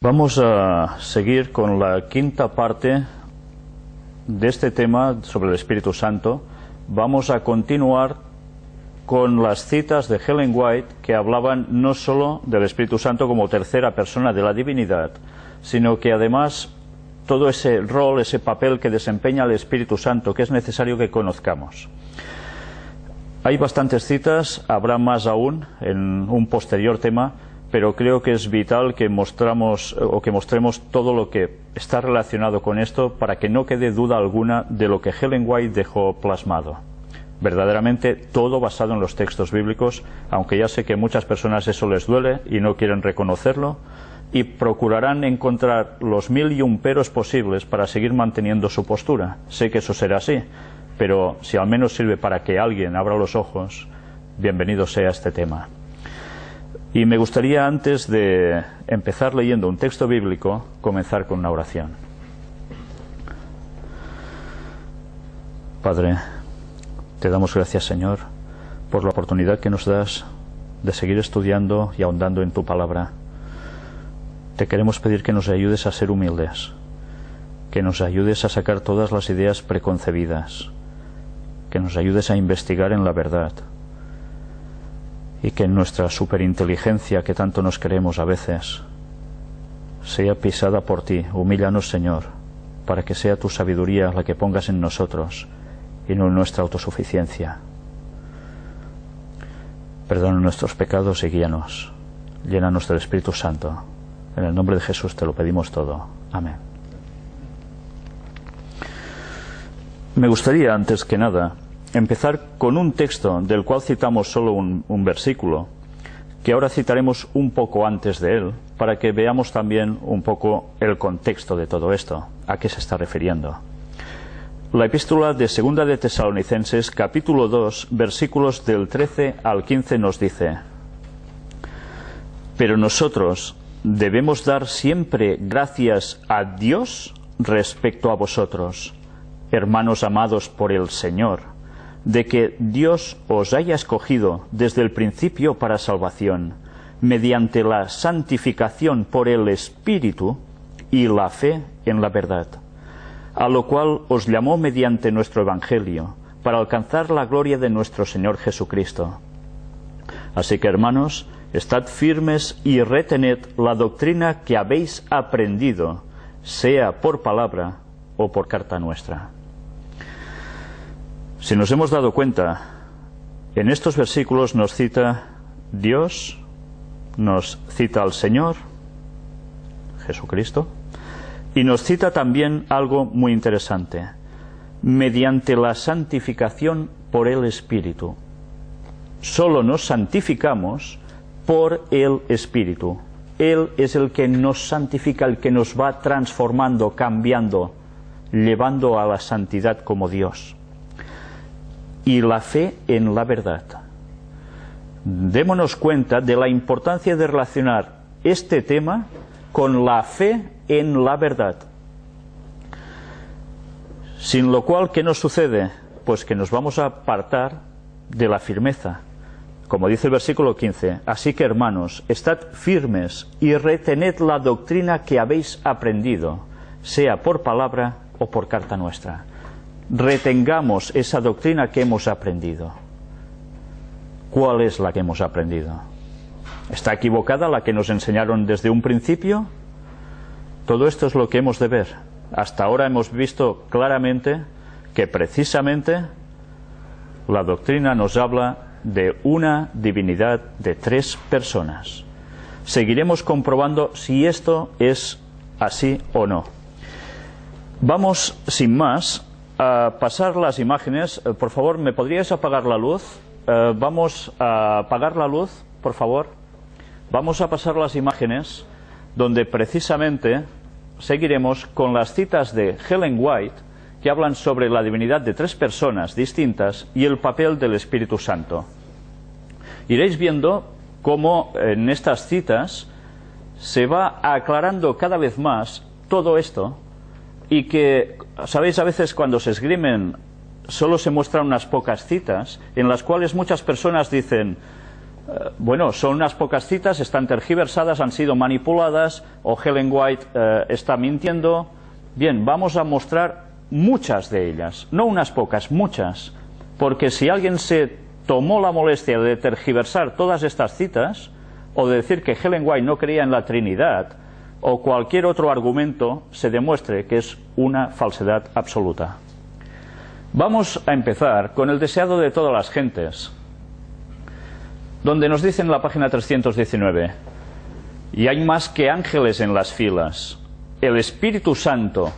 Vamos a seguir con la quinta parte de este tema sobre el Espíritu Santo. Vamos a continuar con las citas de Ellen White, que hablaban no solo del Espíritu Santo como tercera persona de la divinidad, sino que además todo ese rol, ese papel que desempeña el Espíritu Santo, que es necesario que conozcamos. Hay bastantes citas, habrá más aún en un posterior tema, pero creo que es vital que mostremos todo lo que está relacionado con esto para que no quede duda alguna de lo que Ellen White dejó plasmado. Verdaderamente todo basado en los textos bíblicos, aunque ya sé que a muchas personas eso les duele y no quieren reconocerlo, y procurarán encontrar los 1001 peros posibles para seguir manteniendo su postura. Sé que eso será así, pero si al menos sirve para que alguien abra los ojos, bienvenido sea este tema. Y me gustaría, antes de empezar leyendo un texto bíblico, comenzar con una oración. Padre, te damos gracias, Señor, por la oportunidad que nos das de seguir estudiando y ahondando en tu palabra. Te queremos pedir que nos ayudes a ser humildes, que nos ayudes a sacar todas las ideas preconcebidas, que nos ayudes a investigar en la verdad, y que nuestra superinteligencia, que tanto nos creemos a veces, sea pisada por ti. Humíllanos, Señor, para que sea tu sabiduría la que pongas en nosotros y no en nuestra autosuficiencia. Perdona nuestros pecados y guíanos. Llénanos del Espíritu Santo. En el nombre de Jesús te lo pedimos todo. Amén. Me gustaría, antes que nada, empezar con un texto del cual citamos solo un versículo, que ahora citaremos un poco antes de él, para que veamos también un poco el contexto de todo esto, a qué se está refiriendo. La epístola de Segunda de Tesalonicenses, capítulo 2, versículos del 13 al 15 nos dice: pero nosotros debemos dar siempre gracias a Dios respecto a vosotros, hermanos amados por el Señor, de que Dios os haya escogido desde el principio para salvación, mediante la santificación por el Espíritu y la fe en la verdad, a lo cual os llamó mediante nuestro Evangelio, para alcanzar la gloria de nuestro Señor Jesucristo. Así que, hermanos, estad firmes y retened la doctrina que habéis aprendido, sea por palabra o por carta nuestra. Si nos hemos dado cuenta, en estos versículos nos cita Dios, nos cita al Señor, Jesucristo, y nos cita también algo muy interesante: mediante la santificación por el Espíritu. Solo nos santificamos por el Espíritu. Él es el que nos santifica, el que nos va transformando, cambiando, llevando a la santidad como Dios. Y la fe en la verdad. Démonos cuenta de la importancia de relacionar este tema con la fe en la verdad. Sin lo cual, ¿qué nos sucede? Pues que nos vamos a apartar de la firmeza. Como dice el versículo 15, así que, hermanos, estad firmes y retened la doctrina que habéis aprendido, sea por palabra o por carta nuestra. Retengamos esa doctrina que hemos aprendido. ¿Cuál es la que hemos aprendido? ¿Está equivocada la que nos enseñaron desde un principio? Todo esto es lo que hemos de ver. Hasta ahora hemos visto claramente que precisamente la doctrina nos habla de una divinidad de 3 personas. Seguiremos comprobando si esto es así o no. Vamos, sin más, a pasar las imágenes. Por favor, ¿me podríais apagar la luz? Vamos a apagar la luz, por favor. Vamos a pasar las imágenes donde precisamente seguiremos con las citas de Ellen White, que hablan sobre la divinidad de 3 personas distintas y el papel del Espíritu Santo. Iréis viendo cómo en estas citas se va aclarando cada vez más todo esto, y que, sabéis, a veces cuando se esgrimen solo se muestran unas pocas citas, en las cuales muchas personas dicen: Bueno, son unas pocas citas, están tergiversadas, han sido manipuladas, o Ellen White está mintiendo. Bien, vamos a mostrar muchas de ellas, no unas pocas, muchas, porque si alguien se tomó la molestia de tergiversar todas estas citas, o de decir que Ellen White no creía en la Trinidad, o cualquier otro argumento, se demuestre que es una falsedad absoluta. Vamos a empezar con el deseado de todas las gentes, donde nos dice en la página 319, y hay más que ángeles en las filas, el Espíritu Santo,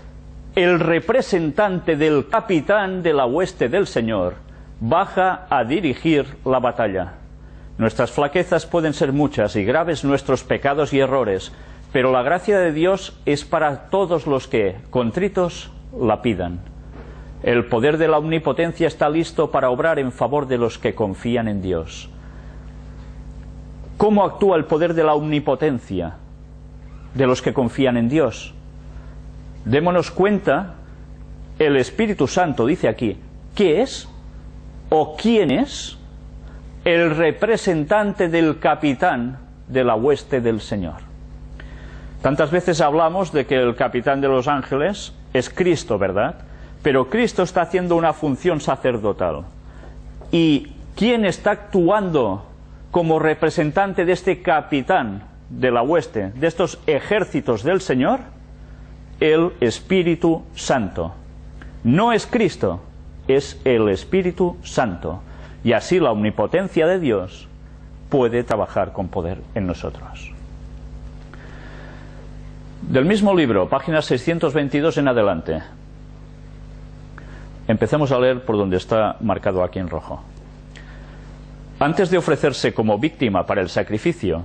el representante del capitán de la hueste del Señor, baja a dirigir la batalla. Nuestras flaquezas pueden ser muchas y graves nuestros pecados y errores, pero la gracia de Dios es para todos los que, contritos, la pidan. El poder de la omnipotencia está listo para obrar en favor de los que confían en Dios. ¿Cómo actúa el poder de la omnipotencia de los que confían en Dios? Démonos cuenta, el Espíritu Santo dice aquí, ¿qué es o quién es el representante del capitán de la hueste del Señor? Tantas veces hablamos de que el capitán de los ángeles es Cristo, ¿verdad? Pero Cristo está haciendo una función sacerdotal. ¿Y quién está actuando como representante de este capitán de la hueste, de estos ejércitos del Señor? El Espíritu Santo. No es Cristo, es el Espíritu Santo. Y así la omnipotencia de Dios puede trabajar con poder en nosotros. Del mismo libro, página 622 en adelante. Empecemos a leer por donde está marcado aquí en rojo. Antes de ofrecerse como víctima para el sacrificio,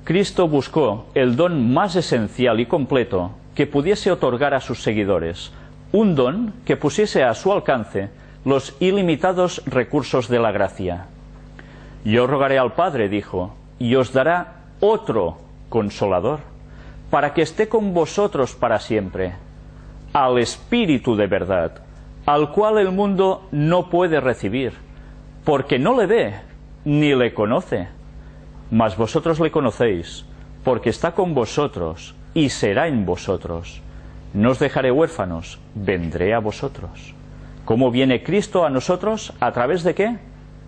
Cristo buscó el don más esencial y completo que pudiese otorgar a sus seguidores, un don que pusiese a su alcance los ilimitados recursos de la gracia. Yo rogaré al Padre, dijo, y os dará otro Consolador, para que esté con vosotros para siempre, al Espíritu de verdad, al cual el mundo no puede recibir, porque no le ve ni le conoce, mas vosotros le conocéis, porque está con vosotros y será en vosotros. No os dejaré huérfanos, vendré a vosotros. ¿Cómo viene Cristo a nosotros? ¿A través de qué?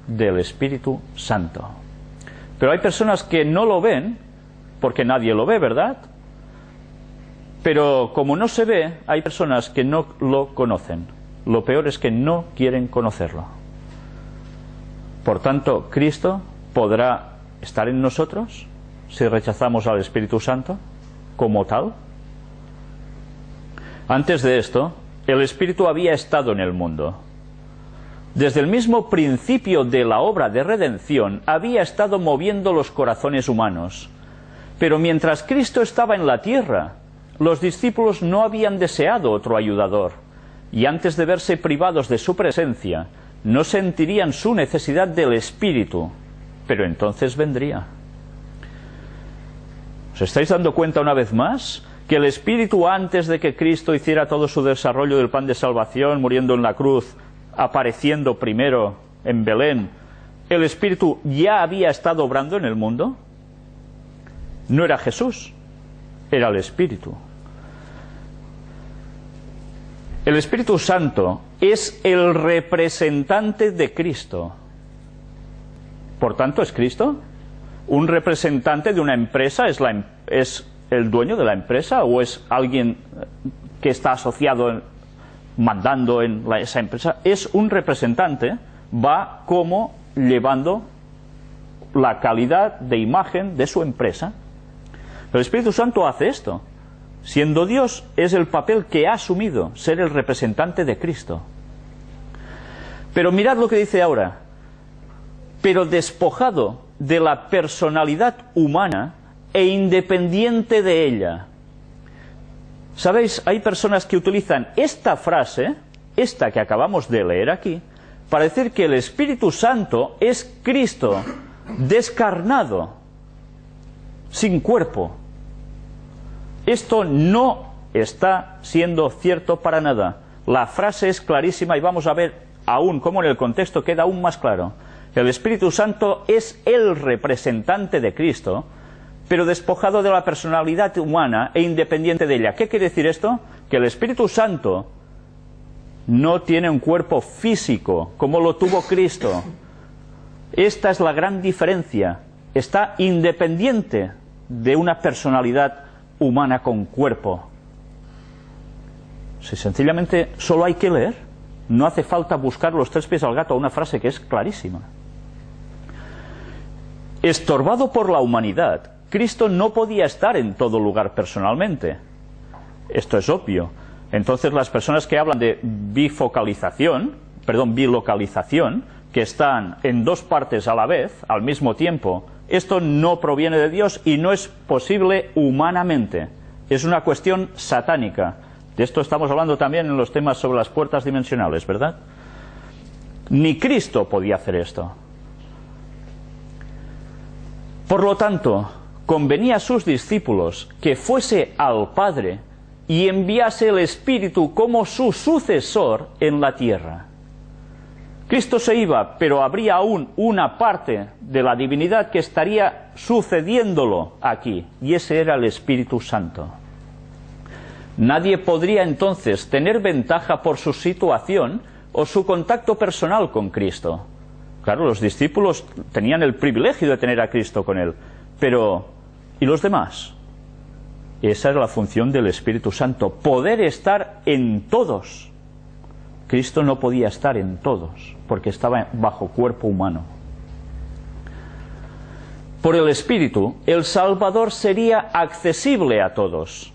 Del Espíritu Santo. Pero hay personas que no lo ven, porque nadie lo ve, ¿verdad? Pero como no se ve, hay personas que no lo conocen. Lo peor es que no quieren conocerlo. Por tanto, ¿Cristo podrá estar en nosotros si rechazamos al Espíritu Santo como tal? Antes de esto, el Espíritu había estado en el mundo. Desde el mismo principio de la obra de redención, había estado moviendo los corazones humanos. Pero mientras Cristo estaba en la tierra, los discípulos no habían deseado otro ayudador, y antes de verse privados de su presencia, no sentirían su necesidad del Espíritu, pero entonces vendría. ¿Os estáis dando cuenta una vez más que el Espíritu, antes de que Cristo hiciera todo su desarrollo del plan de salvación, muriendo en la cruz, apareciendo primero en Belén, el Espíritu ya había estado obrando en el mundo? No era Jesús, era el Espíritu. El Espíritu Santo es el representante de Cristo. Por tanto, ¿es Cristo? ¿Un representante de una empresa es el dueño de la empresa o es alguien que está asociado, mandando en esa empresa? Es un representante, va como llevando la calidad de imagen de su empresa. Pero el Espíritu Santo hace esto. Siendo Dios, es el papel que ha asumido, ser el representante de Cristo. Pero mirad lo que dice ahora. Pero despojado de la personalidad humana e independiente de ella. ¿Sabéis? Hay personas que utilizan esta frase, esta que acabamos de leer aquí, para decir que el Espíritu Santo es Cristo descarnado, sin cuerpo. Esto no está siendo cierto para nada. La frase es clarísima y vamos a ver aún cómo en el contexto queda aún más claro. El Espíritu Santo es el representante de Cristo, pero despojado de la personalidad humana e independiente de ella. ¿Qué quiere decir esto? Que el Espíritu Santo no tiene un cuerpo físico como lo tuvo Cristo. Esta es la gran diferencia. Está independiente de una personalidad humana con cuerpo. Si sencillamente solo hay que leer, no hace falta buscar los tres pies al gato, una frase que es clarísima. Estorbado por la humanidad, Cristo no podía estar en todo lugar personalmente. Esto es obvio. Entonces las personas que hablan de bilocalización, que están en dos partes a la vez, al mismo tiempo, esto no proviene de Dios y no es posible humanamente. Es una cuestión satánica. De esto estamos hablando también en los temas sobre las puertas dimensionales, ¿verdad? Ni Cristo podía hacer esto. Por lo tanto, convenía a sus discípulos que fuese al Padre y enviase el Espíritu como su sucesor en la tierra. Cristo se iba, pero habría aún una parte de la divinidad que estaría sucediéndolo aquí, y ese era el Espíritu Santo. Nadie podría entonces tener ventaja por su situación o su contacto personal con Cristo. Claro, los discípulos tenían el privilegio de tener a Cristo con él, pero ¿y los demás? Esa era la función del Espíritu Santo, poder estar en todos. Cristo no podía estar en todos, porque estaba bajo cuerpo humano. Por el Espíritu, el Salvador sería accesible a todos.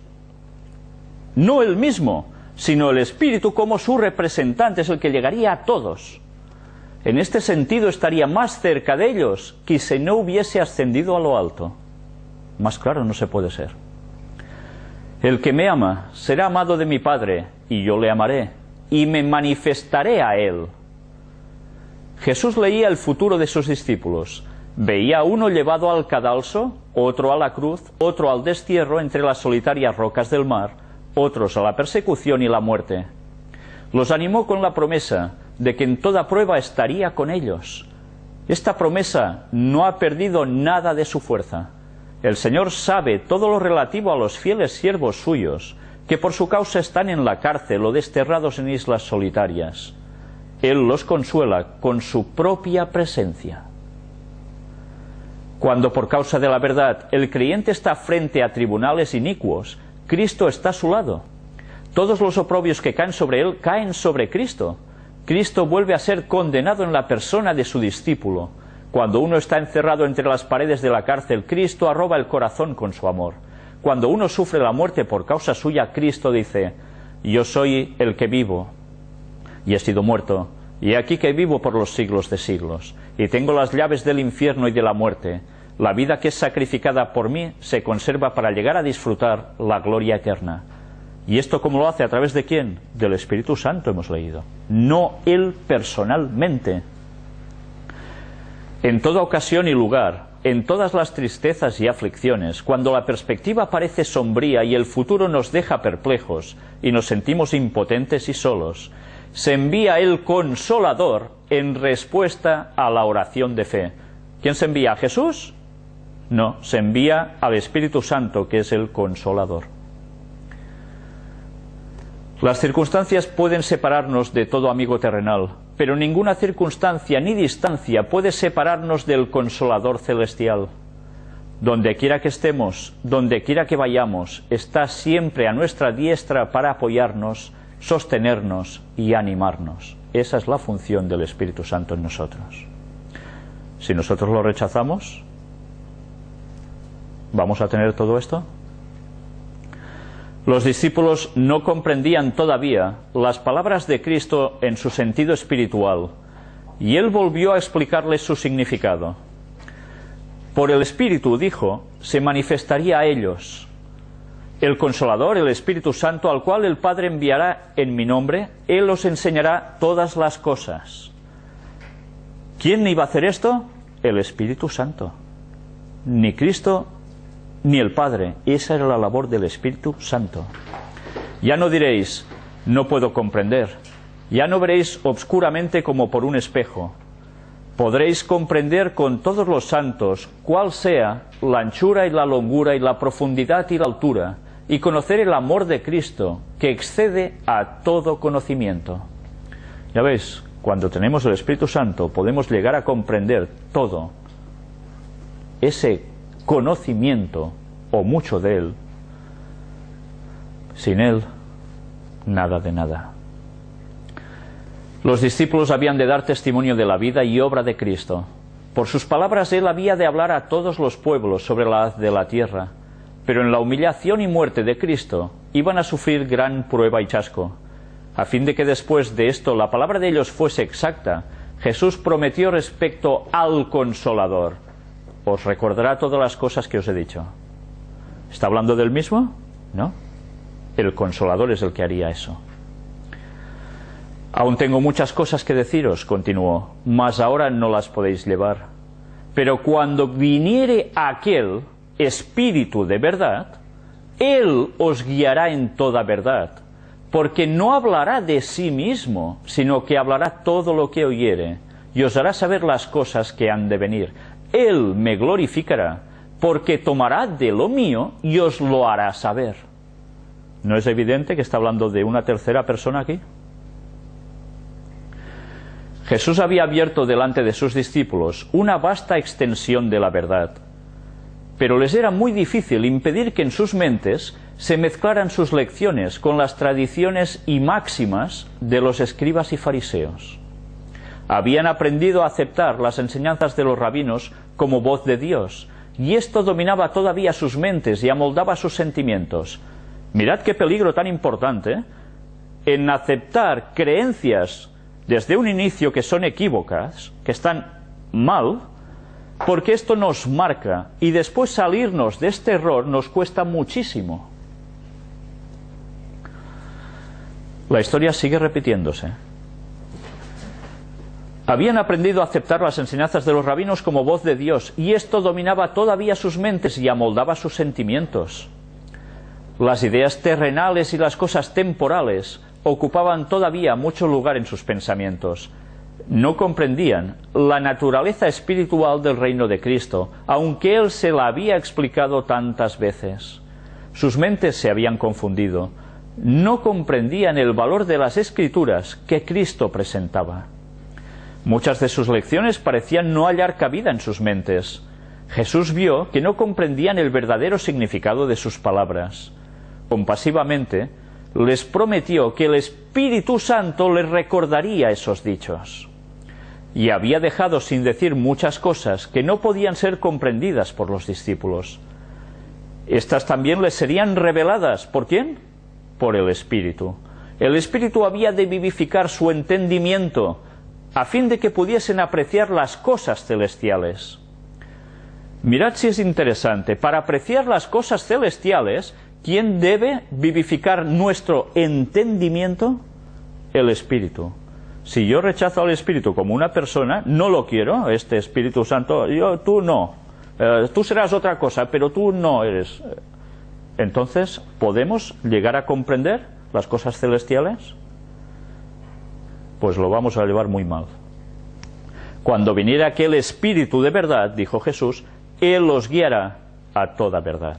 No él mismo, sino el Espíritu como su representante es el que llegaría a todos. En este sentido estaría más cerca de ellos que si no hubiese ascendido a lo alto. Más claro no se puede ser. El que me ama será amado de mi Padre, y yo le amaré, y me manifestaré a él. Jesús leía el futuro de sus discípulos. Veía a uno llevado al cadalso, otro a la cruz, otro al destierro entre las solitarias rocas del mar, otros a la persecución y la muerte. Los animó con la promesa de que en toda prueba estaría con ellos. Esta promesa no ha perdido nada de su fuerza. El Señor sabe todo lo relativo a los fieles siervos suyos, que por su causa están en la cárcel o desterrados en islas solitarias. Él los consuela con su propia presencia. Cuando por causa de la verdad el creyente está frente a tribunales inicuos, Cristo está a su lado. Todos los oprobios que caen sobre él caen sobre Cristo. Cristo vuelve a ser condenado en la persona de su discípulo. Cuando uno está encerrado entre las paredes de la cárcel, Cristo arroba el corazón con su amor. Cuando uno sufre la muerte por causa suya, Cristo dice: yo soy el que vivo y he sido muerto, y he aquí que vivo por los siglos de siglos, y tengo las llaves del infierno y de la muerte. La vida que es sacrificada por mí se conserva para llegar a disfrutar la gloria eterna. ¿Y esto cómo lo hace? ¿A través de quién? Del Espíritu Santo, hemos leído. No él personalmente. En toda ocasión y lugar, en todas las tristezas y aflicciones, cuando la perspectiva parece sombría y el futuro nos deja perplejos y nos sentimos impotentes y solos, se envía el Consolador en respuesta a la oración de fe. ¿Quién se envía? ¿A Jesús? No, se envía al Espíritu Santo, que es el Consolador. Las circunstancias pueden separarnos de todo amigo terrenal, pero ninguna circunstancia ni distancia puede separarnos del Consolador celestial. Donde quiera que estemos, donde quiera que vayamos, está siempre a nuestra diestra para apoyarnos, sostenernos y animarnos. Esa es la función del Espíritu Santo en nosotros. Si nosotros lo rechazamos, ¿vamos a tener todo esto? Los discípulos no comprendían todavía las palabras de Cristo en su sentido espiritual, y Él volvió a explicarles su significado. Por el Espíritu, dijo, se manifestaría a ellos. El Consolador, el Espíritu Santo, al cual el Padre enviará en mi nombre, Él os enseñará todas las cosas. ¿Quién iba a hacer esto? El Espíritu Santo. Ni Cristo ni el Padre. Esa era la labor del Espíritu Santo. Ya no diréis, no puedo comprender. Ya no veréis obscuramente como por un espejo. podréis comprender con todos los santos cuál sea la anchura y la longura y la profundidad y la altura, y conocer el amor de Cristo, que excede a todo conocimiento. Ya veis, cuando tenemos el Espíritu Santo podemos llegar a comprender todo ese conocimiento, o mucho de él. Sin él, nada de nada. Los discípulos habían de dar testimonio de la vida y obra de Cristo. Por sus palabras él había de hablar a todos los pueblos sobre la haz de la tierra, pero en la humillación y muerte de Cristo iban a sufrir gran prueba y chasco. A fin de que después de esto la palabra de ellos fuese exacta, Jesús prometió respecto al Consolador: os recordará todas las cosas que os he dicho. ¿Está hablando del mismo? No. El Consolador es el que haría eso. Aún tengo muchas cosas que deciros, continuó, mas ahora no las podéis llevar. Pero cuando viniere aquel Espíritu de verdad, Él os guiará en toda verdad, porque no hablará de sí mismo, sino que hablará todo lo que oyere, y os hará saber las cosas que han de venir. Él me glorificará, porque tomará de lo mío y os lo hará saber. ¿No es evidente que está hablando de una tercera persona aquí? Jesús había abierto delante de sus discípulos una vasta extensión de la verdad, pero les era muy difícil impedir que en sus mentes se mezclaran sus lecciones con las tradiciones y máximas de los escribas y fariseos. Habían aprendido a aceptar las enseñanzas de los rabinos como voz de Dios, y esto dominaba todavía sus mentes y amoldaba sus sentimientos. Mirad qué peligro tan importante en aceptar creencias desde un inicio que son equívocas, que están mal, porque esto nos marca, y después salirnos de este error nos cuesta muchísimo. La historia sigue repitiéndose. Habían aprendido a aceptar las enseñanzas de los rabinos como voz de Dios, y esto dominaba todavía sus mentes y amoldaba sus sentimientos. Las ideas terrenales y las cosas temporales ocupaban todavía mucho lugar en sus pensamientos. No comprendían la naturaleza espiritual del reino de Cristo, aunque Él se la había explicado tantas veces. Sus mentes se habían confundido. No comprendían el valor de las Escrituras que Cristo presentaba. Muchas de sus lecciones parecían no hallar cabida en sus mentes. Jesús vio que no comprendían el verdadero significado de sus palabras. Compasivamente, les prometió que el Espíritu Santo les recordaría esos dichos. Y había dejado sin decir muchas cosas que no podían ser comprendidas por los discípulos. Estas también les serían reveladas. ¿Por quién? Por el Espíritu. El Espíritu había de vivificar su entendimiento a fin de que pudiesen apreciar las cosas celestiales. Mirad si es interesante. Para apreciar las cosas celestiales, ¿quién debe vivificar nuestro entendimiento? El Espíritu. Si yo rechazo al Espíritu como una persona, no lo quiero, este Espíritu Santo, tú no, tú serás otra cosa, pero tú no eres. Entonces, ¿podemos llegar a comprender las cosas celestiales? Pues lo vamos a llevar muy mal. Cuando viniera aquel Espíritu de verdad, dijo Jesús, Él os guiará a toda verdad.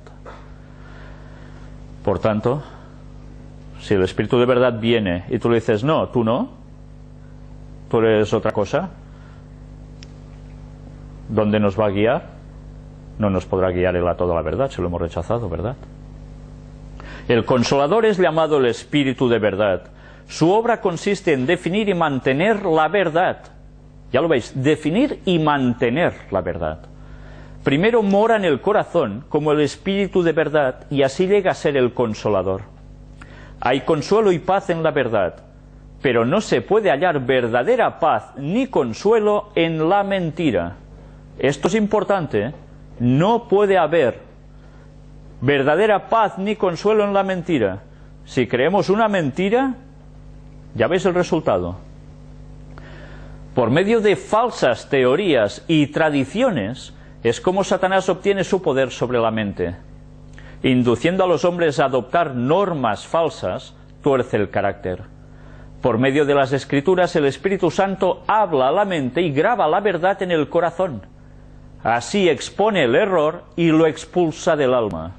Por tanto, si el Espíritu de verdad viene y tú le dices, no, tú no, tú eres otra cosa, ¿dónde nos va a guiar? No nos podrá guiar Él a toda la verdad, si lo hemos rechazado, ¿verdad? El Consolador es llamado el Espíritu de verdad. Su obra consiste en definir y mantener la verdad. Ya lo veis, definir y mantener la verdad. Primero mora en el corazón como el Espíritu de verdad y así llega a ser el Consolador. Hay consuelo y paz en la verdad, pero no se puede hallar verdadera paz ni consuelo en la mentira. Esto es importante, ¿eh? No puede haber verdadera paz ni consuelo en la mentira. Si creemos una mentira, ya veis el resultado. Por medio de falsas teorías y tradiciones es como Satanás obtiene su poder sobre la mente. Induciendo a los hombres a adoptar normas falsas, tuerce el carácter. Por medio de las Escrituras, el Espíritu Santo habla a la mente y graba la verdad en el corazón. Así expone el error y lo expulsa del alma.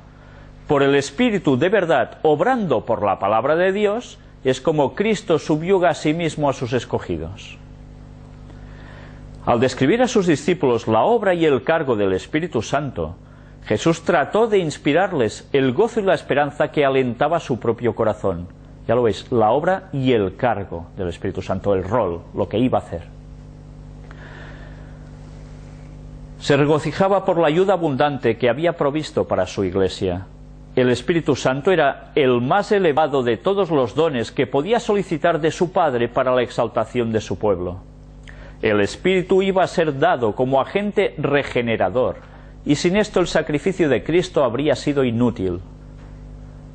Por el Espíritu de verdad, obrando por la palabra de Dios, es como Cristo subyuga a sí mismo a sus escogidos. Al describir a sus discípulos la obra y el cargo del Espíritu Santo, Jesús trató de inspirarles el gozo y la esperanza que alentaba su propio corazón. Ya lo veis, la obra y el cargo del Espíritu Santo, el rol, lo que iba a hacer. Se regocijaba por la ayuda abundante que había provisto para su iglesia. El Espíritu Santo era el más elevado de todos los dones que podía solicitar de su Padre para la exaltación de su pueblo. El Espíritu iba a ser dado como agente regenerador, y sin esto el sacrificio de Cristo habría sido inútil.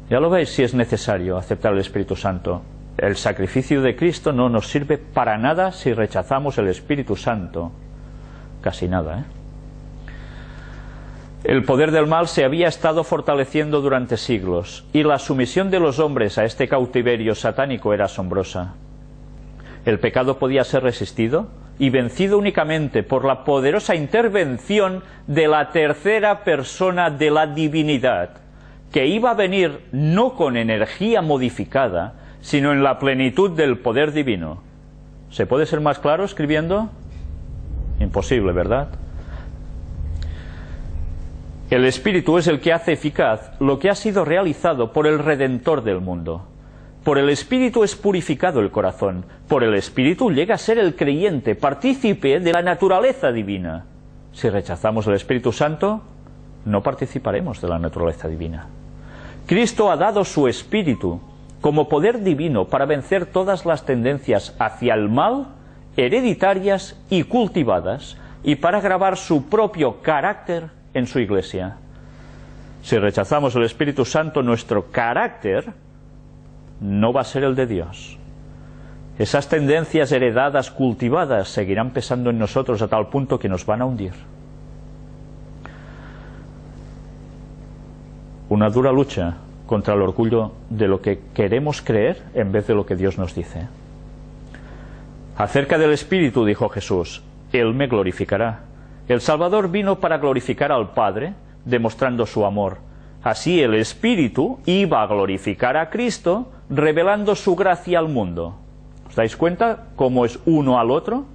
Ya lo veis, si es necesario aceptar el Espíritu Santo. El sacrificio de Cristo no nos sirve para nada si rechazamos el Espíritu Santo. Casi nada, ¿eh? El poder del mal se había estado fortaleciendo durante siglos, y la sumisión de los hombres a este cautiverio satánico era asombrosa. El pecado podía ser resistido y vencido únicamente por la poderosa intervención de la tercera persona de la divinidad, que iba a venir no con energía modificada, sino en la plenitud del poder divino. ¿Se puede ser más claro escribiendo? Imposible, ¿verdad? El Espíritu es el que hace eficaz lo que ha sido realizado por el Redentor del mundo. Por el Espíritu es purificado el corazón. Por el Espíritu llega a ser el creyente, partícipe de la naturaleza divina. Si rechazamos el Espíritu Santo, no participaremos de la naturaleza divina. Cristo ha dado su Espíritu como poder divino para vencer todas las tendencias hacia el mal, hereditarias y cultivadas, y para grabar su propio carácter en su iglesia. Si rechazamos el Espíritu Santo, nuestro carácter no va a ser el de Dios. Esas tendencias heredadas, cultivadas, seguirán pesando en nosotros a tal punto que nos van a hundir. Una dura lucha contra el orgullo de lo que queremos creer en vez de lo que Dios nos dice. Acerca del Espíritu, dijo Jesús, Él me glorificará. El Salvador vino para glorificar al Padre, demostrando su amor. Así el Espíritu iba a glorificar a Cristo, revelando su gracia al mundo. ¿Os dais cuenta cómo es uno al otro?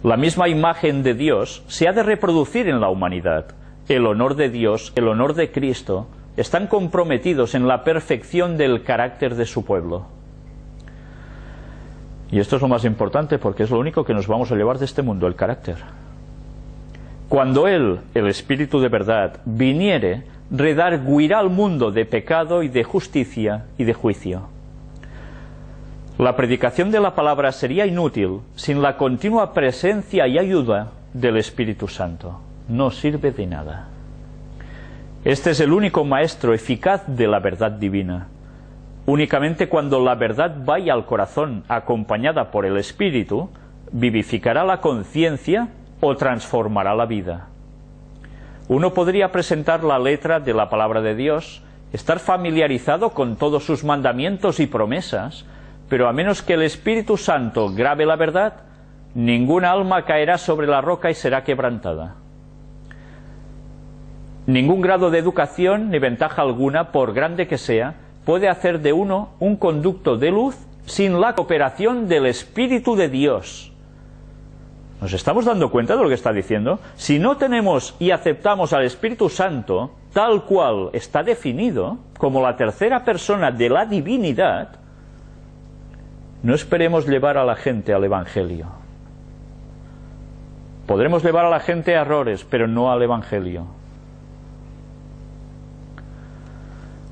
La misma imagen de Dios se ha de reproducir en la humanidad. El honor de Dios, el honor de Cristo, están comprometidos en la perfección del carácter de su pueblo. Y esto es lo más importante porque es lo único que nos vamos a llevar de este mundo, el carácter. Cuando Él, el Espíritu de verdad, viniere, redarguirá al mundo de pecado y de justicia y de juicio. La predicación de la palabra sería inútil sin la continua presencia y ayuda del Espíritu Santo. No sirve de nada. Este es el único maestro eficaz de la verdad divina. Únicamente cuando la verdad vaya al corazón acompañada por el Espíritu, vivificará la conciencia o transformará la vida. Uno podría presentar la letra de la palabra de Dios, estar familiarizado con todos sus mandamientos y promesas, pero a menos que el Espíritu Santo grabe la verdad, ninguna alma caerá sobre la roca y será quebrantada. Ningún grado de educación ni ventaja alguna, por grande que sea, puede hacer de uno un conducto de luz sin la cooperación del Espíritu de Dios. ¿Nos estamos dando cuenta de lo que está diciendo? Si no tenemos y aceptamos al Espíritu Santo, tal cual está definido, como la tercera persona de la divinidad, no esperemos llevar a la gente al Evangelio. Podremos llevar a la gente a errores, pero no al Evangelio.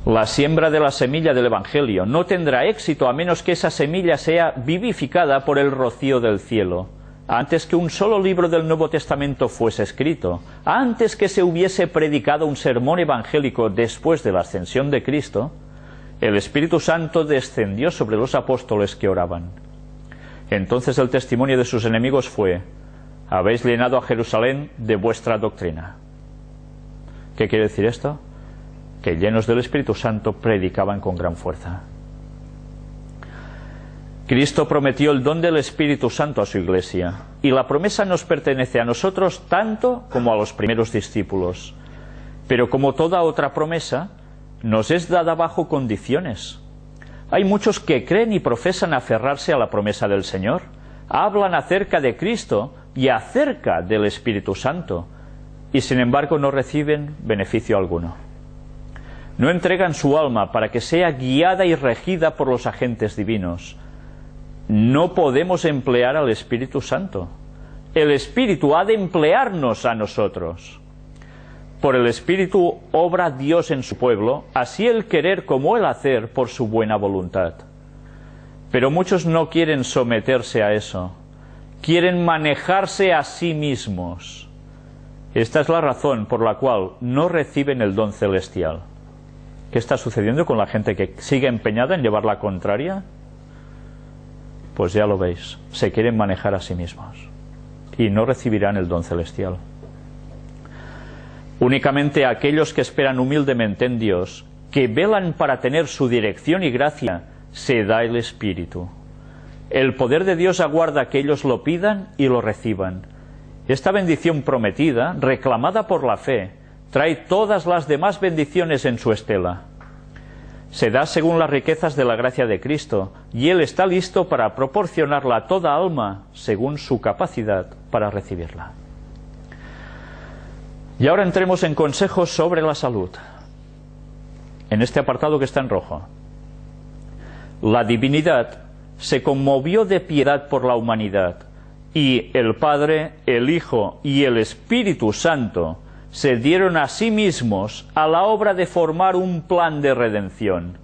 La siembra de la semilla del Evangelio no tendrá éxito a menos que esa semilla sea vivificada por el rocío del cielo. Antes que un solo libro del Nuevo Testamento fuese escrito, antes que se hubiese predicado un sermón evangélico después de la ascensión de Cristo, el Espíritu Santo descendió sobre los apóstoles que oraban. Entonces el testimonio de sus enemigos fue: habéis llenado a Jerusalén de vuestra doctrina. ¿Qué quiere decir esto? Que llenos del Espíritu Santo predicaban con gran fuerza. Cristo prometió el don del Espíritu Santo a su Iglesia, y la promesa nos pertenece a nosotros tanto como a los primeros discípulos. Pero como toda otra promesa, nos es dada bajo condiciones. Hay muchos que creen y profesan aferrarse a la promesa del Señor, hablan acerca de Cristo y acerca del Espíritu Santo, y sin embargo no reciben beneficio alguno. No entregan su alma para que sea guiada y regida por los agentes divinos. No podemos emplear al Espíritu Santo. El Espíritu ha de emplearnos a nosotros. Por el Espíritu obra Dios en su pueblo, así el querer como el hacer por su buena voluntad. Pero muchos no quieren someterse a eso. Quieren manejarse a sí mismos. Esta es la razón por la cual no reciben el don celestial. ¿Qué está sucediendo con la gente que sigue empeñada en llevar la contraria? Pues ya lo veis, se quieren manejar a sí mismos y no recibirán el don celestial. Únicamente aquellos que esperan humildemente en Dios, que velan para tener su dirección y gracia, se da el Espíritu. El poder de Dios aguarda que ellos lo pidan y lo reciban. Esta bendición prometida, reclamada por la fe, trae todas las demás bendiciones en su estela. Se da según las riquezas de la gracia de Cristo, y Él está listo para proporcionarla a toda alma según su capacidad para recibirla. Y ahora entremos en consejos sobre la salud, en este apartado que está en rojo. La divinidad se conmovió de piedad por la humanidad, y el Padre, el Hijo y el Espíritu Santo se dieron a sí mismos a la obra de formar un plan de redención.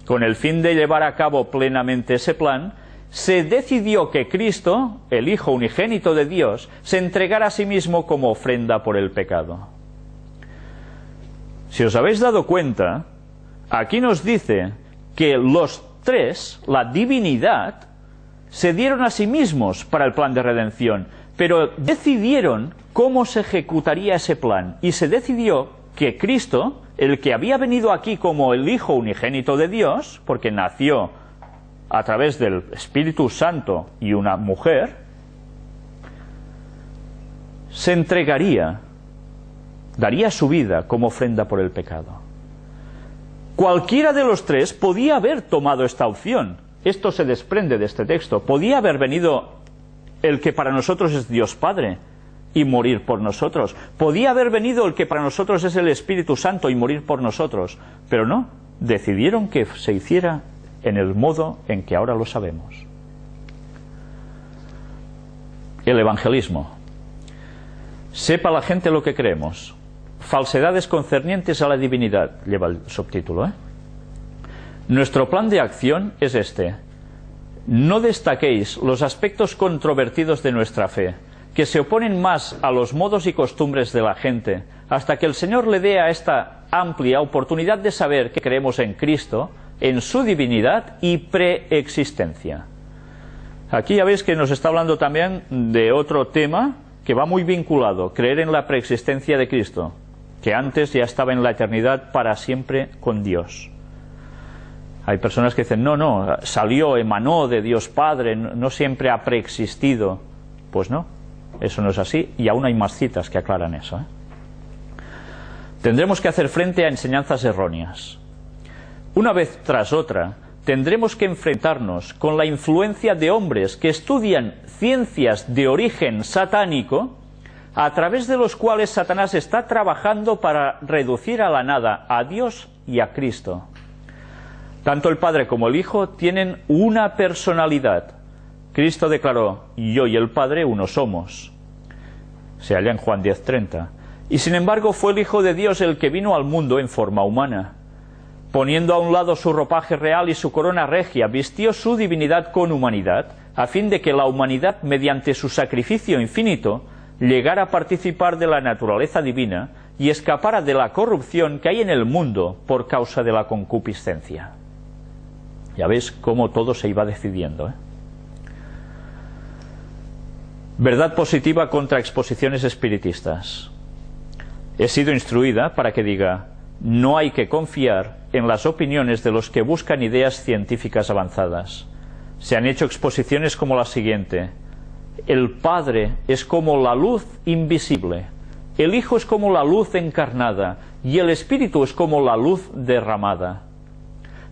Con el fin de llevar a cabo plenamente ese plan, se decidió que Cristo, el Hijo unigénito de Dios, se entregara a sí mismo como ofrenda por el pecado. Si os habéis dado cuenta, aquí nos dice que los tres, la divinidad, se dieron a sí mismos para el plan de redención, pero decidieron cómo se ejecutaría ese plan, y se decidió que Cristo, el que había venido aquí como el Hijo unigénito de Dios, porque nació a través del Espíritu Santo y una mujer, se entregaría, daría su vida como ofrenda por el pecado. Cualquiera de los tres podía haber tomado esta opción. Esto se desprende de este texto. Podía haber venido el que para nosotros es Dios Padre y morir por nosotros. Podía haber venido el que para nosotros es el Espíritu Santo y morir por nosotros. Pero no, decidieron que se hiciera en el modo en que ahora lo sabemos. El evangelismo. Sepa la gente lo que creemos. Falsedades concernientes a la divinidad, lleva el subtítulo, Nuestro plan de acción es este. No destaquéis los aspectos controvertidos de nuestra fe, que se oponen más a los modos y costumbres de la gente, hasta que el Señor le dé a esta amplia oportunidad de saber que creemos en Cristo, en su divinidad y preexistencia. Aquí ya veis que nos está hablando también de otro tema que va muy vinculado, creer en la preexistencia de Cristo, que antes ya estaba en la eternidad para siempre con Dios. Hay personas que dicen, no, salió, emanó de Dios Padre, no siempre ha preexistido. Pues no, eso no es así, y aún hay más citas que aclaran eso. Tendremos que hacer frente a enseñanzas erróneas. Una vez tras otra, tendremos que enfrentarnos con la influencia de hombres que estudian ciencias de origen satánico, a través de los cuales Satanás está trabajando para reducir a la nada a Dios y a Cristo. Tanto el Padre como el Hijo tienen una personalidad. Cristo declaró, yo y el Padre uno somos. Se halla en Juan 10:30. Y sin embargo fue el Hijo de Dios el que vino al mundo en forma humana. Poniendo a un lado su ropaje real y su corona regia, vistió su divinidad con humanidad, a fin de que la humanidad, mediante su sacrificio infinito, llegara a participar de la naturaleza divina y escapara de la corrupción que hay en el mundo por causa de la concupiscencia. Ya veis cómo todo se iba decidiendo, Verdad positiva contra exposiciones espiritistas. He sido instruida para que diga, no hay que confiar en las opiniones de los que buscan ideas científicas avanzadas. Se han hecho exposiciones como la siguiente: el Padre es como la luz invisible, el Hijo es como la luz encarnada y el Espíritu es como la luz derramada.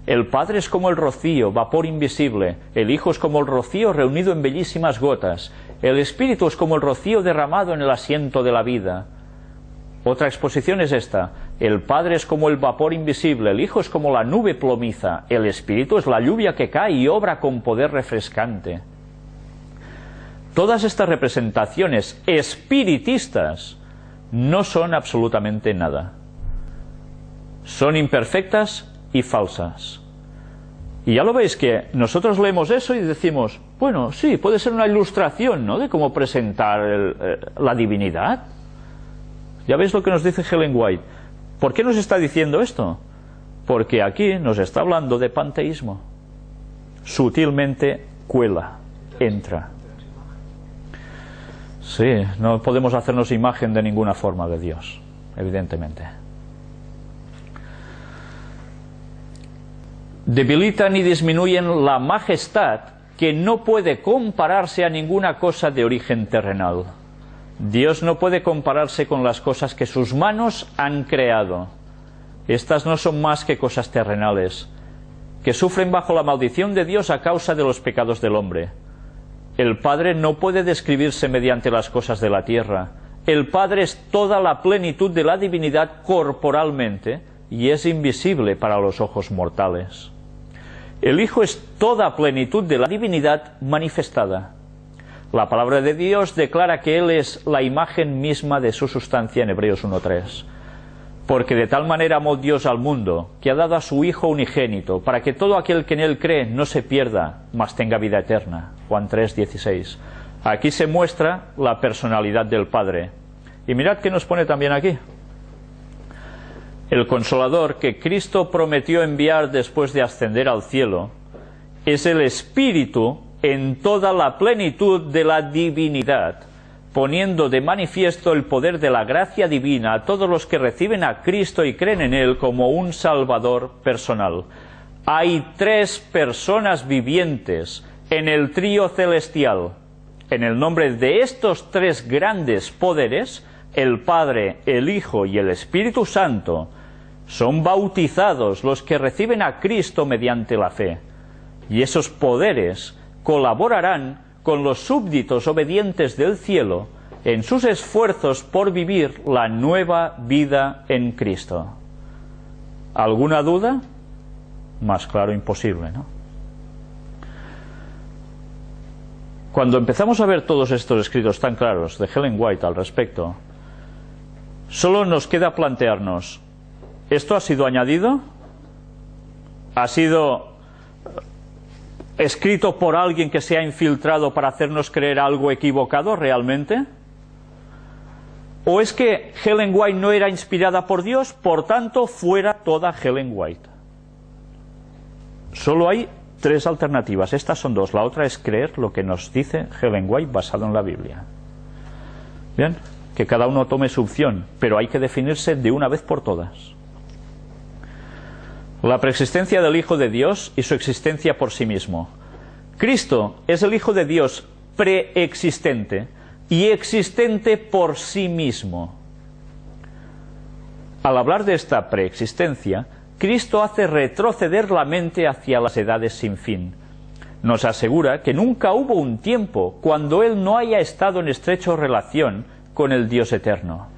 El Padre es como el rocío, vapor invisible, el Hijo es como el rocío reunido en bellísimas gotas, el Espíritu es como el rocío derramado en el asiento de la vida. Otra exposición es esta: el Padre es como el vapor invisible, el Hijo es como la nube plomiza, el Espíritu es la lluvia que cae y obra con poder refrescante. Todas estas representaciones espiritistas no son absolutamente nada. Son imperfectas y falsas. Y ya lo veis que nosotros leemos eso y decimos, bueno, sí, puede ser una ilustración, ¿no?, de cómo presentar la divinidad. Ya veis lo que nos dice Ellen White. ¿Por qué nos está diciendo esto? Porque aquí nos está hablando de panteísmo. Sutilmente cuela, entra. Sí, no podemos hacernos imagen de ninguna forma de Dios, evidentemente. Debilitan y disminuyen la majestad que no puede compararse a ninguna cosa de origen terrenal. Dios no puede compararse con las cosas que sus manos han creado. Estas no son más que cosas terrenales, que sufren bajo la maldición de Dios a causa de los pecados del hombre. El Padre no puede describirse mediante las cosas de la tierra. El Padre es toda la plenitud de la divinidad corporalmente y es invisible para los ojos mortales. El Hijo es toda plenitud de la divinidad manifestada. La palabra de Dios declara que Él es la imagen misma de su sustancia en Hebreos 1:3. Porque de tal manera amó Dios al mundo, que ha dado a su Hijo unigénito, para que todo aquel que en Él cree no se pierda, mas tenga vida eterna. Juan 3:16. Aquí se muestra la personalidad del Padre. Y mirad que nos pone también aquí. El Consolador que Cristo prometió enviar después de ascender al cielo es el Espíritu en toda la plenitud de la divinidad, poniendo de manifiesto el poder de la gracia divina a todos los que reciben a Cristo y creen en Él como un Salvador personal. Hay tres personas vivientes en el trío celestial. En el nombre de estos tres grandes poderes, el Padre, el Hijo y el Espíritu Santo, son bautizados los que reciben a Cristo mediante la fe. Y esos poderes colaborarán con los súbditos obedientes del cielo en sus esfuerzos por vivir la nueva vida en Cristo. ¿Alguna duda? Más claro imposible, ¿no? Cuando empezamos a ver todos estos escritos tan claros de Ellen White al respecto, solo nos queda plantearnos, ¿esto ha sido añadido? ¿Ha sido escrito por alguien que se ha infiltrado para hacernos creer algo equivocado realmente? ¿O es que Ellen White no era inspirada por Dios, por tanto fuera toda Ellen White? Solo hay tres alternativas, estas son dos, la otra es creer lo que nos dice Ellen White basado en la Biblia. Bien, que cada uno tome su opción, pero hay que definirse de una vez por todas. La preexistencia del Hijo de Dios y su existencia por sí mismo. Cristo es el Hijo de Dios preexistente y existente por sí mismo. Al hablar de esta preexistencia, Cristo hace retroceder la mente hacia las edades sin fin. Nos asegura que nunca hubo un tiempo cuando Él no haya estado en estrecha relación con el Dios eterno.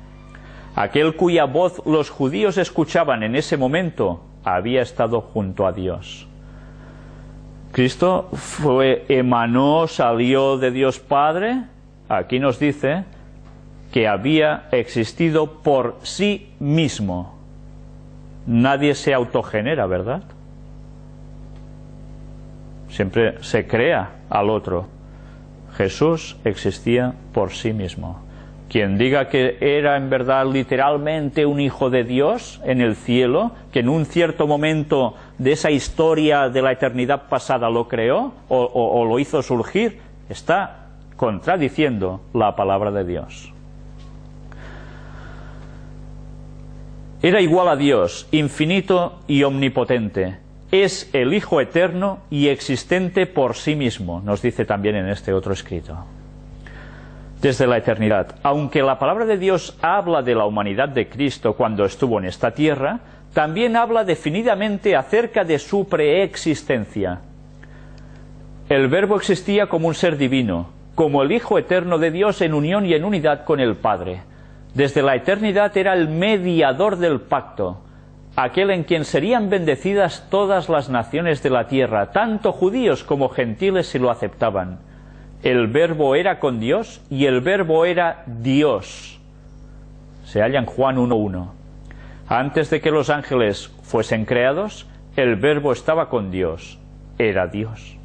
Aquel cuya voz los judíos escuchaban en ese momento había estado junto a Dios. Cristo emanó, salió de Dios Padre. Aquí nos dice que había existido por sí mismo. Nadie se autogenera, ¿verdad? Siempre se crea al otro. Jesús existía por sí mismo. Quien diga que era en verdad literalmente un hijo de Dios en el cielo, que en un cierto momento de esa historia de la eternidad pasada lo creó o lo hizo surgir, está contradiciendo la palabra de Dios. Era igual a Dios, infinito y omnipotente, es el Hijo eterno y existente por sí mismo, nos dice también en este otro escrito. Desde la eternidad. Aunque la palabra de Dios habla de la humanidad de Cristo cuando estuvo en esta tierra, también habla definidamente acerca de su preexistencia. El Verbo existía como un ser divino, como el Hijo eterno de Dios en unión y en unidad con el Padre. Desde la eternidad era el mediador del pacto, aquel en quien serían bendecidas todas las naciones de la tierra, tanto judíos como gentiles si lo aceptaban. El Verbo era con Dios y el Verbo era Dios. Se halla en Juan 1:1. Antes de que los ángeles fuesen creados, el Verbo estaba con Dios, era Dios.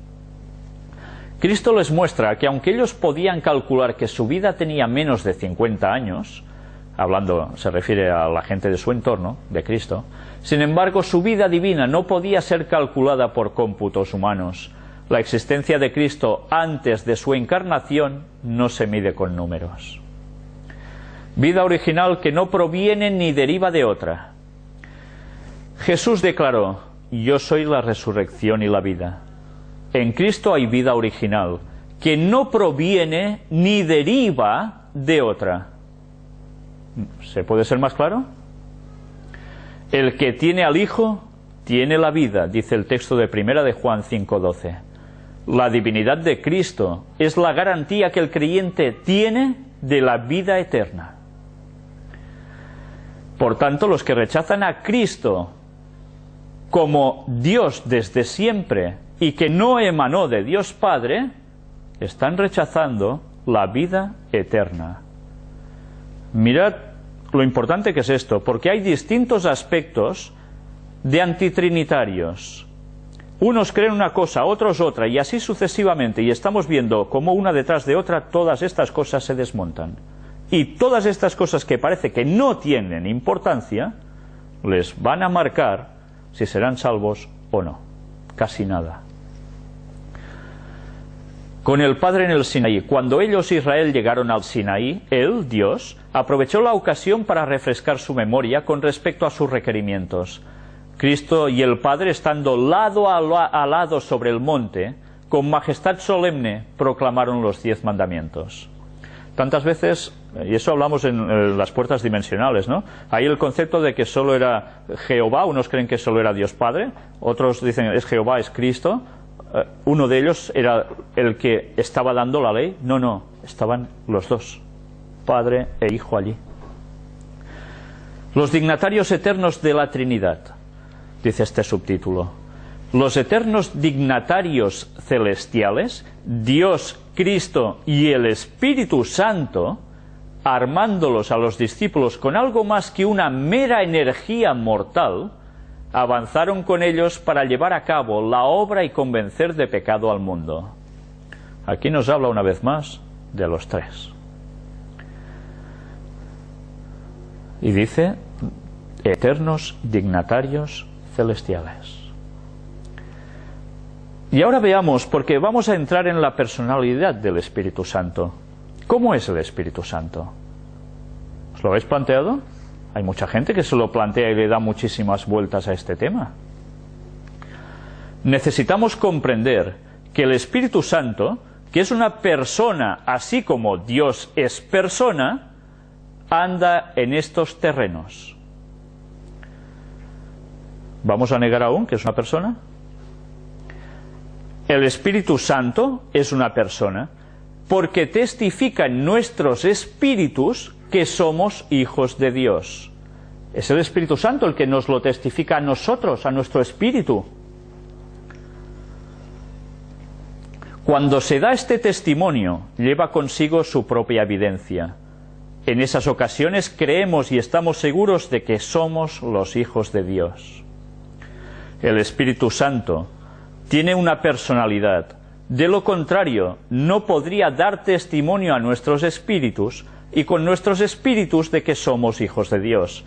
Cristo les muestra que aunque ellos podían calcular que su vida tenía menos de 50 años, hablando, se refiere a la gente de su entorno, de Cristo, sin embargo su vida divina no podía ser calculada por cómputos humanos. La existencia de Cristo antes de su encarnación no se mide con números. Vida original que no proviene ni deriva de otra. Jesús declaró: yo soy la resurrección y la vida. En Cristo hay vida original, que no proviene ni deriva de otra. ¿Se puede ser más claro? El que tiene al Hijo, tiene la vida, dice el texto de 1 de Juan 5:12. La divinidad de Cristo es la garantía que el creyente tiene de la vida eterna. Por tanto, los que rechazan a Cristo como Dios desde siempre y que no emanó de Dios Padre, están rechazando la vida eterna. Mirad lo importante que es esto, porque hay distintos aspectos de antitrinitarios. Unos creen una cosa, otros otra, y así sucesivamente, y estamos viendo cómo una detrás de otra todas estas cosas se desmontan. Y todas estas cosas que parece que no tienen importancia, les van a marcar si serán salvos o no. Casi nada. Con el Padre en el Sinaí. Cuando ellos, Israel, llegaron al Sinaí, Él, Dios, aprovechó la ocasión para refrescar su memoria con respecto a sus requerimientos. Cristo y el Padre, estando lado a lado sobre el monte, con majestad solemne proclamaron los 10 mandamientos. Tantas veces, y eso hablamos en las puertas dimensionales, ¿no? Hay el concepto de que solo era Jehová, unos creen que solo era Dios Padre, otros dicen es Jehová, es Cristo. Uno de ellos era el que estaba dando la ley. No, estaban los dos, Padre e Hijo allí. Los dignatarios eternos de la Trinidad, dice este subtítulo. Los eternos dignatarios celestiales, Dios, Cristo y el Espíritu Santo, armándolos a los discípulos con algo más que una mera energía mortal, avanzaron con ellos para llevar a cabo la obra y convencer de pecado al mundo. Aquí nos habla una vez más de los tres. Y dice, eternos dignatarios celestiales. Y ahora veamos, porque vamos a entrar en la personalidad del Espíritu Santo. ¿Cómo es el Espíritu Santo? ¿Os lo habéis planteado? Hay mucha gente que se lo plantea y le da muchísimas vueltas a este tema. Necesitamos comprender que el Espíritu Santo, que es una persona, así como Dios es persona, anda en estos terrenos. ¿Vamos a negar aún que es una persona? El Espíritu Santo es una persona porque testifica en nuestros espíritus que somos hijos de Dios. Es el Espíritu Santo el que nos lo testifica a nosotros, a nuestro espíritu. Cuando se da este testimonio, lleva consigo su propia evidencia. En esas ocasiones creemos y estamos seguros de que somos los hijos de Dios. El Espíritu Santo tiene una personalidad. De lo contrario, no podría dar testimonio a nuestros espíritus y con nuestros espíritus de que somos hijos de Dios.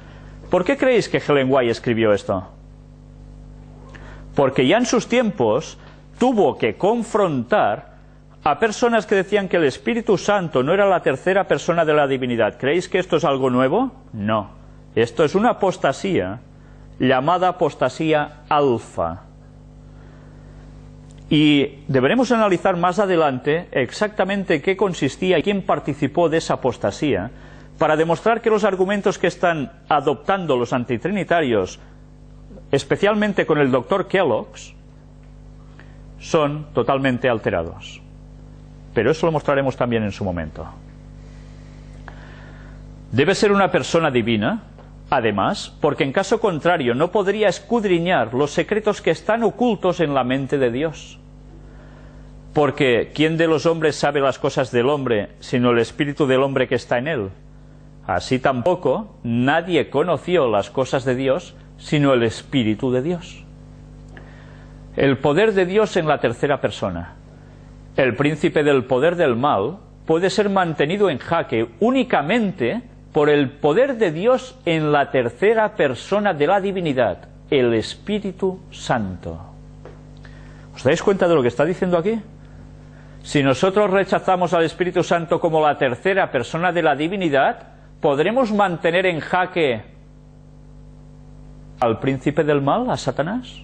¿Por qué creéis que Ellen White escribió esto? Porque ya en sus tiempos tuvo que confrontar a personas que decían que el Espíritu Santo no era la tercera persona de la divinidad. ¿Creéis que esto es algo nuevo? No. Esto es una apostasía llamada apostasía alfa. Y deberemos analizar más adelante exactamente qué consistía y quién participó de esa apostasía, para demostrar que los argumentos que están adoptando los antitrinitarios, especialmente con el doctor Kellogg's, son totalmente alterados. Pero eso lo mostraremos también en su momento. Debe ser una persona divina, además, porque en caso contrario no podría escudriñar los secretos que están ocultos en la mente de Dios. Porque ¿quién de los hombres sabe las cosas del hombre, sino el espíritu del hombre que está en él? Así tampoco nadie conoció las cosas de Dios, sino el espíritu de Dios. El poder de Dios en la tercera persona. El príncipe del poder del mal puede ser mantenido en jaque únicamente por el poder de Dios en la tercera persona de la divinidad, el Espíritu Santo. ¿Os dais cuenta de lo que está diciendo aquí? Si nosotros rechazamos al Espíritu Santo como la tercera persona de la divinidad, ¿podremos mantener en jaque al príncipe del mal, a Satanás?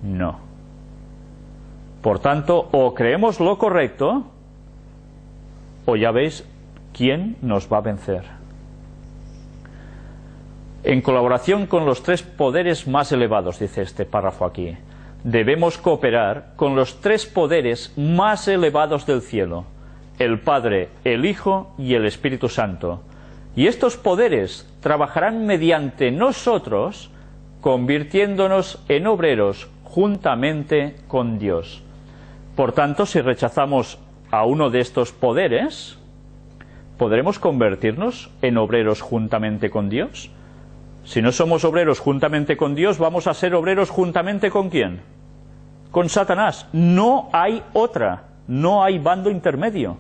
No. Por tanto, o creemos lo correcto, o ya veis quién nos va a vencer. En colaboración con los tres poderes más elevados, dice este párrafo aquí, debemos cooperar con los tres poderes más elevados del cielo, el Padre, el Hijo y el Espíritu Santo. Y estos poderes trabajarán mediante nosotros, convirtiéndonos en obreros juntamente con Dios. Por tanto, si rechazamos a uno de estos poderes, ¿podremos convertirnos en obreros juntamente con Dios? Si no somos obreros juntamente con Dios, ¿vamos a ser obreros juntamente con quién? Con Satanás. No hay otra, no hay bando intermedio.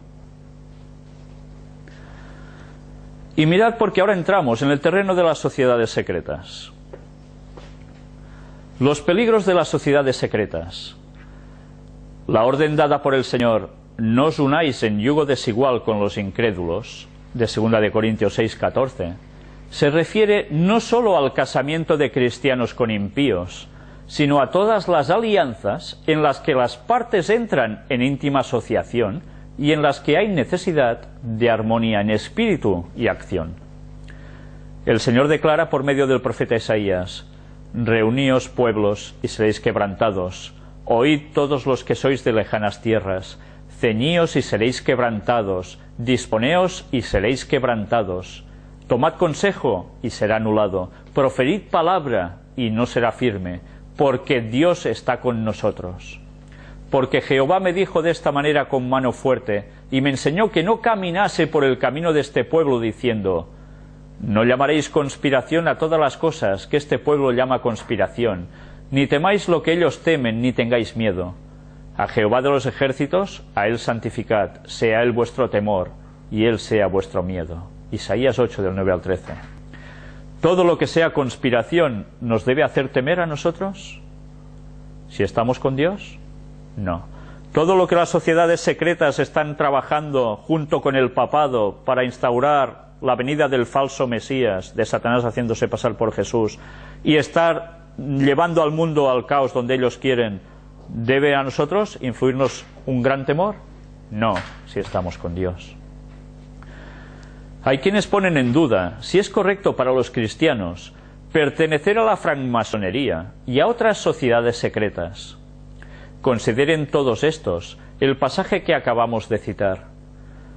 Y mirad, porque ahora entramos en el terreno de las sociedades secretas. Los peligros de las sociedades secretas. La orden dada por el Señor, no os unáis en yugo desigual con los incrédulos, de 2 de Corintios 6:14, se refiere no sólo al casamiento de cristianos con impíos, sino a todas las alianzas en las que las partes entran en íntima asociación y en las que hay necesidad de armonía en espíritu y acción. El Señor declara por medio del profeta Isaías: reuníos pueblos y seréis quebrantados, oíd todos los que sois de lejanas tierras, ceñíos y seréis quebrantados, disponeos y seréis quebrantados, tomad consejo y será anulado, proferid palabra y no será firme, porque Dios está con nosotros. Porque Jehová me dijo de esta manera con mano fuerte, y me enseñó que no caminase por el camino de este pueblo, diciendo: no llamaréis conspiración a todas las cosas que este pueblo llama conspiración, ni temáis lo que ellos temen, ni tengáis miedo. A Jehová de los ejércitos, a él santificad, sea él vuestro temor, y él sea vuestro miedo. Isaías 8, del 9 al 13. ¿Todo lo que sea conspiración nos debe hacer temer a nosotros? ¿Si estamos con Dios? No. ¿Todo lo que las sociedades secretas están trabajando junto con el papado para instaurar la venida del falso Mesías, de Satanás haciéndose pasar por Jesús, y estar llevando al mundo al caos donde ellos quieren, debe a nosotros influirnos un gran temor? No, si estamos con Dios. Hay quienes ponen en duda si es correcto para los cristianos pertenecer a la francmasonería y a otras sociedades secretas. Consideren todos estos el pasaje que acabamos de citar.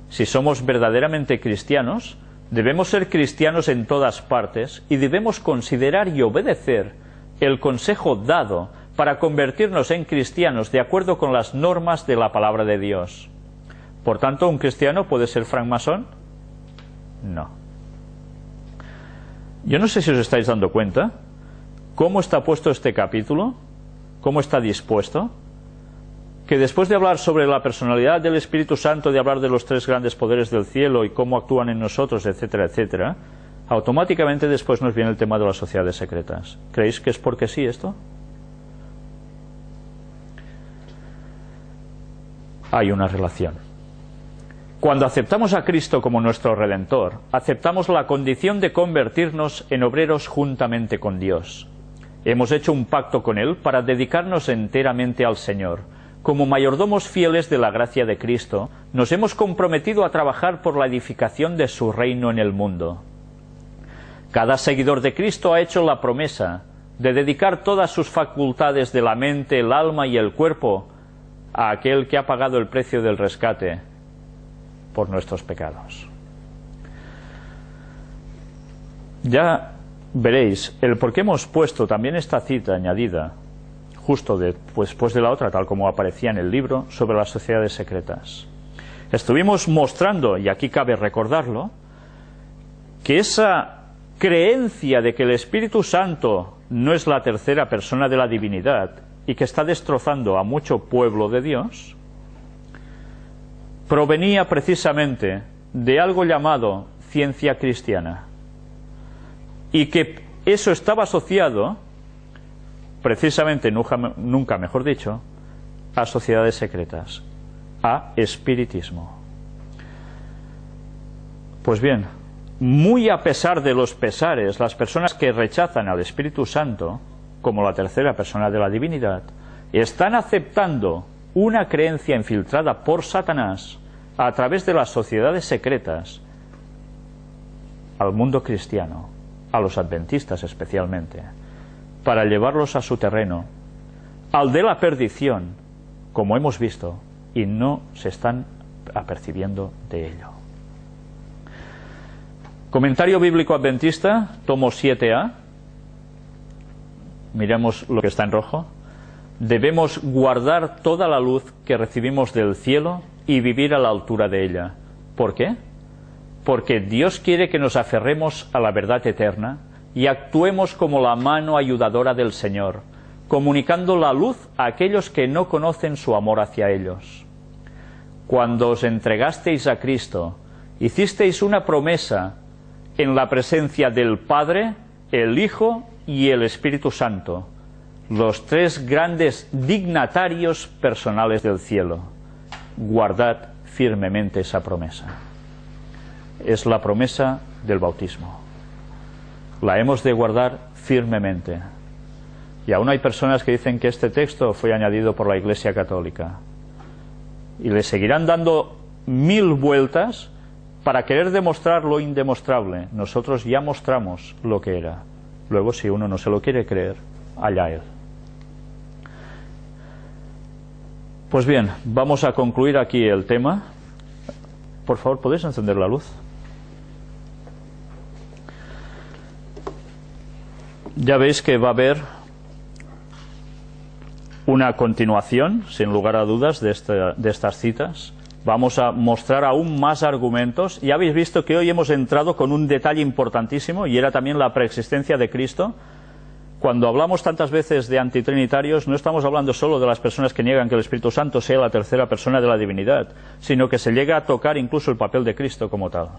Si somos verdaderamente cristianos, debemos ser cristianos en todas partes y debemos considerar y obedecer el consejo dado para convertirnos en cristianos de acuerdo con las normas de la palabra de Dios. Por tanto, ¿un cristiano puede ser francmasón? No. Yo no sé si os estáis dando cuenta cómo está puesto este capítulo, cómo está dispuesto, que después de hablar sobre la personalidad del Espíritu Santo, de hablar de los tres grandes poderes del cielo y cómo actúan en nosotros, etcétera, etcétera, automáticamente después nos viene el tema de las sociedades secretas. ¿Creéis que es porque sí esto? Hay una relación. Cuando aceptamos a Cristo como nuestro Redentor, aceptamos la condición de convertirnos en obreros juntamente con Dios. Hemos hecho un pacto con Él para dedicarnos enteramente al Señor. Como mayordomos fieles de la gracia de Cristo, nos hemos comprometido a trabajar por la edificación de su reino en el mundo. Cada seguidor de Cristo ha hecho la promesa de dedicar todas sus facultades de la mente, el alma y el cuerpo a aquel que ha pagado el precio del rescate por nuestros pecados. Ya veréis el por qué hemos puesto también esta cita añadida justo después de la otra, tal como aparecía en el libro, sobre las sociedades secretas. Estuvimos mostrando, y aquí cabe recordarlo, que esa creencia de que el Espíritu Santo no es la tercera persona de la divinidad y que está destrozando a mucho pueblo de Dios, provenía precisamente de algo llamado ciencia cristiana, y que eso estaba asociado precisamente, nunca mejor dicho, a sociedades secretas, a espiritismo. Pues bien, muy a pesar de los pesares, las personas que rechazan al Espíritu Santo como la tercera persona de la divinidad están aceptando una creencia infiltrada por Satanás a través de las sociedades secretas al mundo cristiano, a los adventistas especialmente, para llevarlos a su terreno, al de la perdición, como hemos visto, y no se están apercibiendo de ello. Comentario Bíblico Adventista, tomo 7a. Miremos lo que está en rojo. Debemos guardar toda la luz que recibimos del cielo y vivir a la altura de ella. ¿Por qué? Porque Dios quiere que nos aferremos a la verdad eterna y actuemos como la mano ayudadora del Señor, comunicando la luz a aquellos que no conocen su amor hacia ellos. Cuando os entregasteis a Cristo, hicisteis una promesa en la presencia del Padre, el Hijo y el Espíritu Santo, los tres grandes dignatarios personales del cielo. Guardad firmemente esa promesa. Es la promesa del bautismo. La hemos de guardar firmemente. Y aún hay personas que dicen que este texto fue añadido por la Iglesia Católica. Y le seguirán dando 1000 vueltas para querer demostrar lo indemostrable. Nosotros ya mostramos lo que era. Luego, si uno no se lo quiere creer, allá él. Pues bien, vamos a concluir aquí el tema. Por favor, ¿podéis encender la luz? Ya veis que va a haber una continuación, sin lugar a dudas, de estas citas. Vamos a mostrar aún más argumentos. Ya habéis visto que hoy hemos entrado con un detalle importantísimo, y era también la preexistencia de Cristo. Cuando hablamos tantas veces de antitrinitarios, no estamos hablando solo de las personas que niegan que el Espíritu Santo sea la tercera persona de la divinidad, sino que se llega a tocar incluso el papel de Cristo como tal.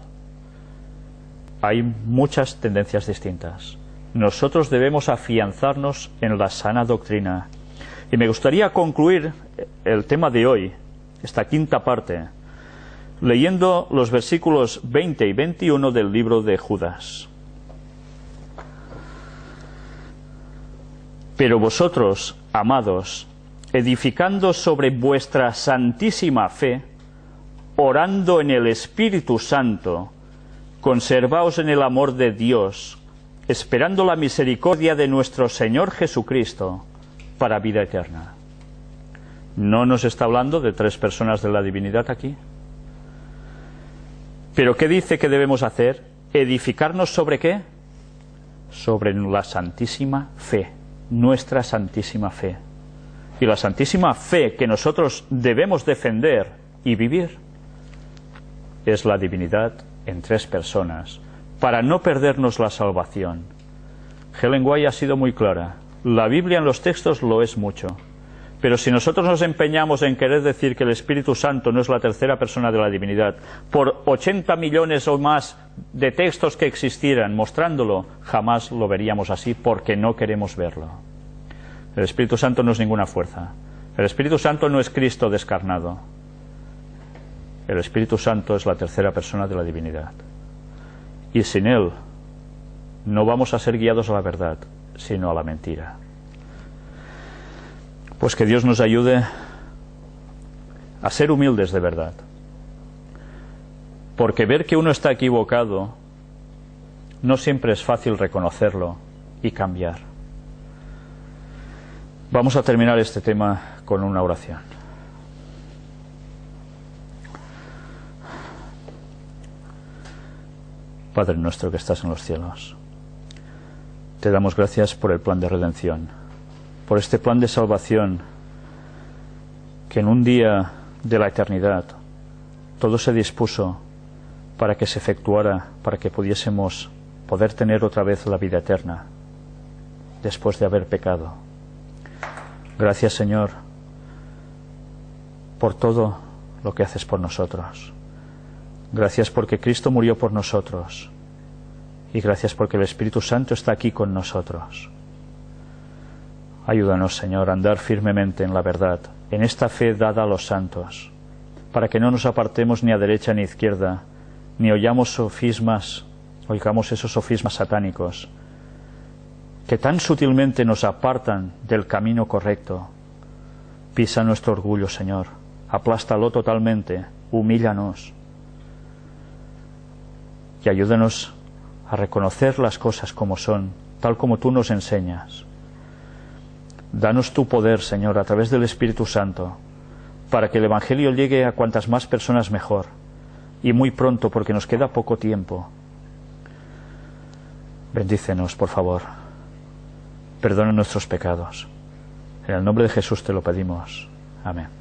Hay muchas tendencias distintas. Nosotros debemos afianzarnos en la sana doctrina. Y me gustaría concluir el tema de hoy, esta quinta parte, leyendo los versículos 20 y 21 del libro de Judas. Pero vosotros, amados, edificando sobre vuestra santísima fe, orando en el Espíritu Santo, conservaos en el amor de Dios, esperando la misericordia de nuestro Señor Jesucristo para vida eterna. ¿No nos está hablando de tres personas de la divinidad aquí? ¿Pero qué dice que debemos hacer? ¿Edificarnos sobre qué? Sobre la santísima fe, nuestra santísima fe. Y la santísima fe que nosotros debemos defender y vivir es la divinidad en tres personas, para no perdernos la salvación. Ellen White ha sido muy clara. La Biblia en los textos lo es mucho. Pero si nosotros nos empeñamos en querer decir que el Espíritu Santo no es la tercera persona de la divinidad, por 80 millones o más de textos que existieran mostrándolo, jamás lo veríamos así, porque no queremos verlo. El Espíritu Santo no es ninguna fuerza. El Espíritu Santo no es Cristo descarnado. El Espíritu Santo es la tercera persona de la divinidad. Y sin Él no vamos a ser guiados a la verdad. sino a la mentira. Pues que Dios nos ayude a ser humildes de verdad, porque ver que uno está equivocado no siempre es fácil reconocerlo y cambiar. Vamos a terminar este tema con una oración. Padre nuestro que estás en los cielos, te damos gracias por el plan de redención, por este plan de salvación que en un día de la eternidad todo se dispuso para que se efectuara, para que pudiésemos poder tener otra vez la vida eterna después de haber pecado. Gracias, Señor, por todo lo que haces por nosotros. Gracias porque Cristo murió por nosotros y gracias porque el Espíritu Santo está aquí con nosotros. Ayúdanos, Señor, a andar firmemente en la verdad, en esta fe dada a los santos, para que no nos apartemos ni a derecha ni a izquierda, ni oigamos esos sofismas satánicos que tan sutilmente nos apartan del camino correcto. Pisa nuestro orgullo, Señor, aplástalo totalmente, humíllanos y ayúdanos a reconocer las cosas como son, tal como tú nos enseñas. Danos tu poder, Señor, a través del Espíritu Santo, para que el Evangelio llegue a cuantas más personas mejor, y muy pronto, porque nos queda poco tiempo. Bendícenos, por favor. Perdona nuestros pecados. En el nombre de Jesús te lo pedimos. Amén.